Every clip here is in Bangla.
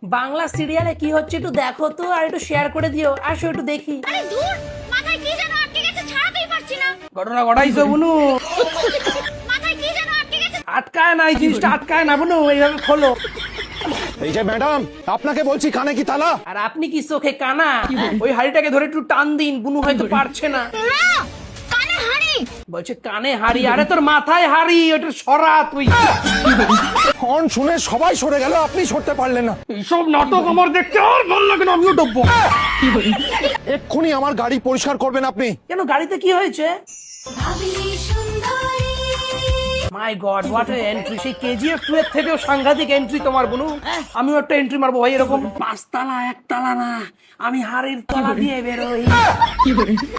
বাংলা সিরিয়ালে কি হচ্ছে একটু দেখো তো, আর একটু শেয়ার করে দিও, আসো একটু দেখি। আরে দূর, মাথায় কি যেন আটকে গেছে, ছাড়াতেই পারছি না। ঘটনা ঘটাইছো বুনু। মাথায় কি যেন আটকে গেছে। আটকায় না, এই জিনিসটা আটকায় না বুনু, এইভাবে খোলো। এই যে ম্যাডাম, আপনাকে বলছি কানে কি তালা? আর আপনি কি চোখে কানা? ওই হাড়িটাকে ধরে একটু টান দিন, বুনু হয়তো পারছে না। না, কানে হাড়ি। বলছে কানে হাড়ি, আরে তোর মাথায় হাড়ি, ওটা সরা তুই। হর্ন শুনে সবাই সরে গেল, আপনি সরতে পারলেন না। এইসব নাটক আমার দেখতে আর ভালো লাগে না, আমিও ডুববো। এক্ষুনি আমার গাড়ি পরিষ্কার করবেন আপনি। কেন, গাড়িতে কি হয়েছে? ভাবিনি সুন্দরী। মাই গড, হোয়াট এ এন্ট্রি! সেই কেজিএফ 2 এর থেকেও সাংঘাতিক এন্ট্রি তোমার বুনু। আমিও একটা এন্ট্রি মারবো ভাই, এরকম 5 তালা 1 তালা না, আমি হাড়ির তলা দিয়ে বেরোই।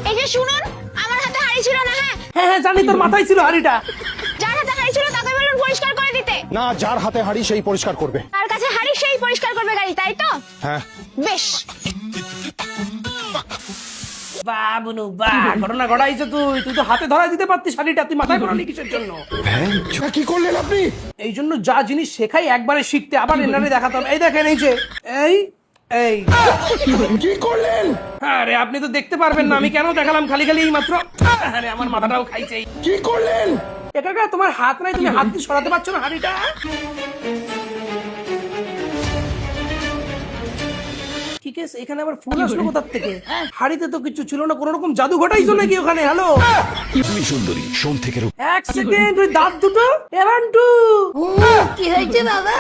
এই যে শুনুন, আমার হাতে হাড়ি ছিল না। হ্যাঁ, হ্যাঁ হ্যাঁ জানি, তোর মাথায় ছিল হাড়িটা। যার হাতে হাড়ি ছিল তাকে বলুন পরিষ্কার করে দিতে। না, যার হাতে হাড়ি সেই পরিষ্কার করবে। তার কাছে হাড়ি, সেই পরিষ্কার করবে গাড়ি, তাই তো? হ্যাঁ। বেশ। বাহ বুনু বাহ, ঘটনা ঘটাইছো তুই। তুই তো হাতে ধরা দিতে পারতিস হাড়িটা, তুই মাথায় করালি কিসের জন্য? কি করলেন আপনি? এই জন্য যা জিনিস শেখাই একবারে শিখতে, আবার এনারে দেখাতে হবে। এই দেখেন, এই যে এই এই কি করলেন? আরে আপনি তো দেখতে পারবেন না, আমি কেন দেখালাম খালি খালি এই মাত্র। আরে আমার মাথাটাও খাইছে। কি করলেন? এটা তোমার হাত নাই, তুমি হাত দিয়ে সরাতে পারছো না হাড়িটা। ঠিক আছে, এখানে আবার ফুল আসলো কোথার থেকে? হাড়িতে তো কিছু ছিল না, কোন রকম জাদু ঘটাইছো নাকি ওখানে? হ্যালো সুন্দরী সোম থেকে এক সেকেন্ড, ওই দাঁত দুটো এভান্টু কি হয়েছে দাদা?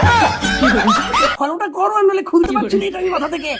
ফলটা করো, নাহলে খুলতে পারছি না এটা আমি মাথা থেকে।